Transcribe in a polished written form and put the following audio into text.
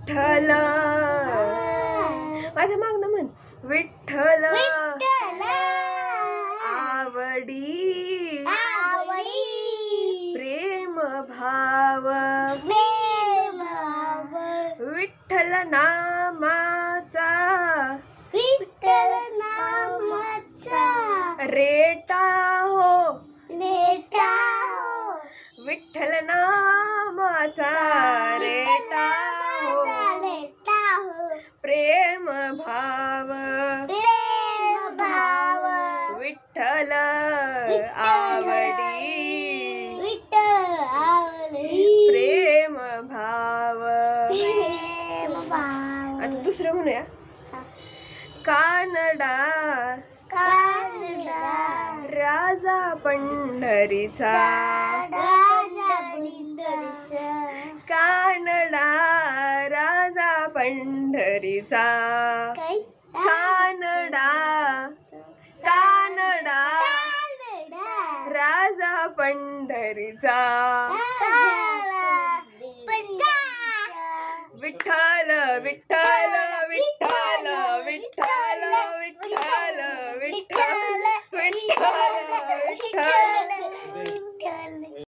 विठ्ठल माझ्या मागणं म्हण विठ्ठल आवडी प्रेम भाव विठ्ठल नामाचा रेटा हो विठ्ठल नामाचा रेटा हो प्रेम भाव विठ्ठल आवडी प्रेम भाव. आता दुसरं म्हणूया. कानडा राजा पंढरीचा कानडा राजा पंढरीचा कानडा कानडा राजा पंढरीचा विठ्ठल विठ्ठल